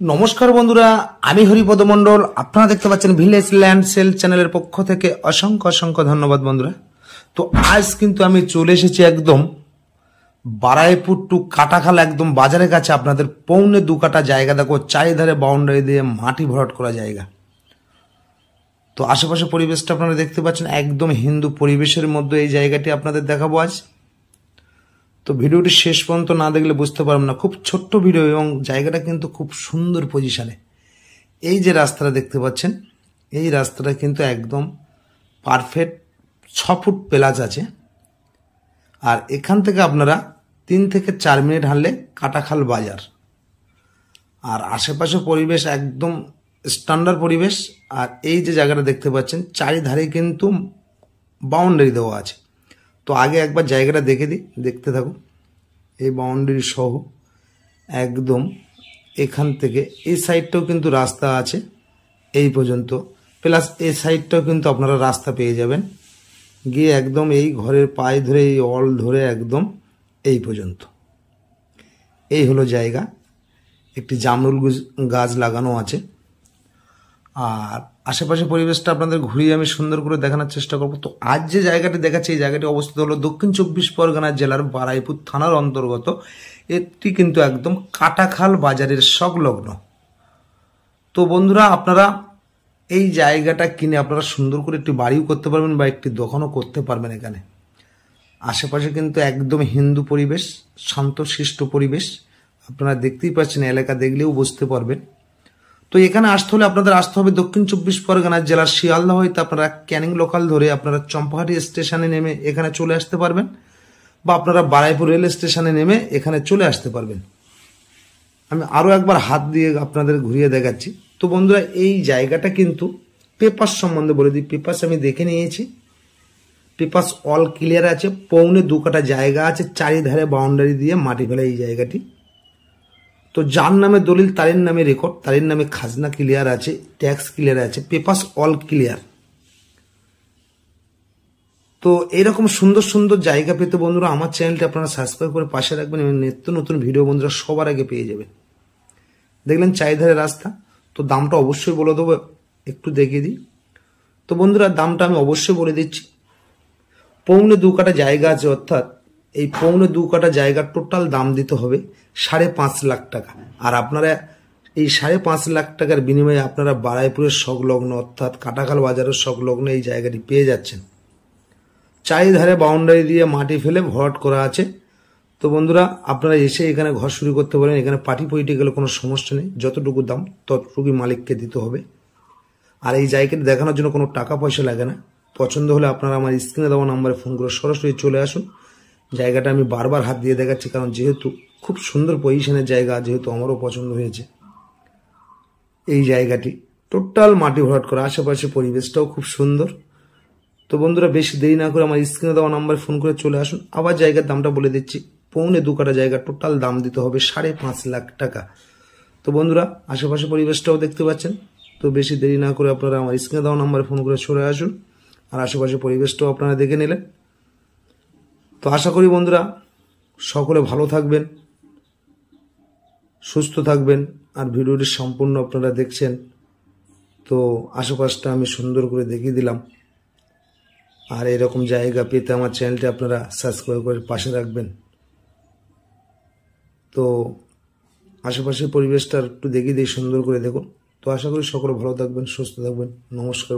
নমস্কার বন্ধুরা, আমি হরিপদ মণ্ডল। আপনারা দেখতে পাচ্ছেন ভিলেজ ল্যান্ড সেল চ্যানেলের পক্ষ থেকে অসংখ্য অসংখ্য ধন্যবাদ বন্ধুরা। তো আজ কিন্তু আমি চলে এসেছি একদম বারাইপুর টু কাটাখাল, একদম বাজারের কাছে। আপনাদের 1.25 কাঠা জায়গা দেখো, চারিধারে বাউন্ডারি দিয়ে মাটি ভরাট করা জায়গা। তো আশেপাশে পরিবেশটা আপনারা দেখতে পাচ্ছেন, একদম হিন্দু পরিবেশের মধ্যে এই জায়গাটি আপনাদের দেখাবো আজ। তো ভিডিওটি শেষ পর্যন্ত না দেখলে বুঝতে পারবেন না। খুব ছোট্ট ভিডিও এবং জায়গাটা কিন্তু খুব সুন্দর পজিশনে। এই যে রাস্তাটা দেখতে পাচ্ছেন, এই রাস্তাটা কিন্তু একদম পারফেক্ট 6 ফুট প্লাস আছে। আর এখান থেকে আপনারা 3 থেকে 4 মিনিট হাঁটলে কাটাখাল বাজার। আর আশেপাশে পরিবেশ একদম স্ট্যান্ডার্ড পরিবেশ। আর এই যে জায়গাটা দেখতে পাচ্ছেন, চারিধারে কিন্তু বাউন্ডারি দেওয়া আছে। তো আগে একবার জায়গাটা দেখতে থাকুন। এই বাউন্ডারি সহ একদম এখান থেকে এই সাইডটাও কিন্তু রাস্তা আছে এই পর্যন্ত, প্লাস এই সাইডটাও কিন্তু আপনারা রাস্তা পেয়ে যাবেন। গিয়ে একদম এই ঘরের পায়ে ধরে, এই অল ধরে একদম এই পর্যন্ত। এই হলো জায়গা। একটি জামরুল গাছ লাগানো আছে। আর আশেপাশে পরিবেশটা আপনাদের ঘুরিয়ে আমি সুন্দর করে দেখানোর চেষ্টা করব। তো আজ যে জায়গাটি দেখাচ্ছি, এই জায়গাটি অবস্থিত হলো দক্ষিণ 24 পরগনা জেলার বারাইপুর থানার অন্তর্গত। এটি কিন্তু একদম কাটাখাল বাজারের সংলগ্ন। তো বন্ধুরা, আপনারা এই জায়গাটা কিনে আপনারা সুন্দর করে একটি বাড়িও করতে পারবেন বা একটি দোকানও করতে পারবেন। এখানে আশেপাশে কিন্তু একদম হিন্দু পরিবেশ, শান্তশিষ্ট পরিবেশ। আপনারা দেখতেই পাচ্ছেন, এলাকা দেখলেও বুঝতে পারবেন। তো এখানে আসতে হলে আপনাদের আসতে হবে দক্ষিণ 24 পরগনা জেলার শিয়ালদহ হইতে আপনারা ক্যানিং লোকাল ধরে আপনারা চম্পাহাটি স্টেশনে নেমে এখানে চলে আসতে পারবেন, বা আপনারা বারাইপুর রেল স্টেশনে নেমে এখানে চলে আসতে পারবেন। আমি আরও একবার হাত দিয়ে আপনাদের ঘুরিয়ে দেখাচ্ছি। তো বন্ধুরা, এই জায়গাটা কিন্তু পেপার সম্বন্ধে বলে দিই। পেপার আমি দেখে নিয়েছি, পেপার অল ক্লিয়ার আছে। 1.25 কাঠা জায়গা আছে, চারিধারে বাউন্ডারি দিয়ে মাটি ফেলা এই জায়গাটি। তো যার নামে দলিল তারের নামে রেকর্ড, তারের নামে খাজনা ক্লিয়ার আছে, ট্যাক্স ক্লিয়ার আছে, পেপারস অল ক্লিয়ার। তো এরকম সুন্দর সুন্দর জায়গা পেতে বন্ধুরা আমার চ্যানেলটি আপনারা সাবস্ক্রাইব করে পাশে রাখবেন এবং নিত্য নতুন ভিডিও বন্ধুরা সবার আগে পেয়ে যাবেন। দেখলেন চারিধারে রাস্তা। তো দামটা অবশ্যই বলে দেবো, একটু দেখিয়ে দিই। তো বন্ধুরা, দামটা আমি অবশ্যই বলে দিচ্ছি। 1.25 কাঠা জায়গা আছে, অর্থাৎ এই 1.25 কাঠা জায়গার টোটাল দাম দিতে হবে 5.5 লাখ টাকা। আর আপনারা এই 5.5 লাখ টাকার বিনিময়ে আপনারা বারাইপুরের সংলগ্ন, অর্থাৎ কাটাখাল বাজারের সংলগ্ন এই জায়গাটি পেয়ে যাচ্ছেন। চারিধারে বাউন্ডারি দিয়ে মাটি ফেলে ভরাট করা আছে। তো বন্ধুরা, আপনারা এসে এখানে ঘর শুরু করতে পারেন। এখানে পার্টি পইটে গেলে কোনো সমস্যা নেই, যতটুকু দাম ততটুকুই মালিককে দিতে হবে। আর এই জায়গাটি দেখানোর জন্য কোনো টাকা পয়সা লাগে না। পছন্দ হলে আপনারা আমার স্ক্রিনে দেওয়া নাম্বারে ফোন করে সরাসরি চলে আসুন। জায়গাটা আমি বারবার হাত দিয়ে দেখাচ্ছি, কারণ যেহেতু খুব সুন্দর পজিশনের জায়গা, যেহেতু আমারও পছন্দ হয়েছে। এই জায়গাটি টোটাল মাটি ভরাট করা, আশেপাশে পরিবেশটাও খুব সুন্দর। তো বন্ধুরা, বেশি দেরি না করে আমার স্ক্রিনে দেওয়া নাম্বারে ফোন করে চলে আসুন। আবার জায়গার দামটা বলে দিচ্ছি। 1.25 কাঠা জায়গা টোটাল দাম দিতে হবে 5.5 লাখ টাকা। তো বন্ধুরা, আশেপাশে পরিবেশটাও দেখতে পাচ্ছেন। তো বেশি দেরি না করে আপনারা আমার স্ক্রিনে দেওয়া নাম্বারে ফোন করে চলে আসুন। আর আশেপাশে পরিবেশটাও আপনারা দেখে নিলেন। তো আশা করি বন্ধুরা সকলে ভালো থাকবেন, সুস্থ থাকবেন। আর ভিডিওটি সম্পূর্ণ আপনারা দেখছেন। তো আশেপাশটা আমি সুন্দর করে দেখিয়ে দিলাম। আর এরকম জায়গা পেতে আমার চ্যানেলটি আপনারা সাবস্ক্রাইব করে পাশে রাখবেন। তো আশেপাশের পরিবেশটা একটু দেখিয়ে দিই, সুন্দর করে দেখুন। তো আশা করি সকলে ভালো থাকবেন, সুস্থ থাকবেন। নমস্কার।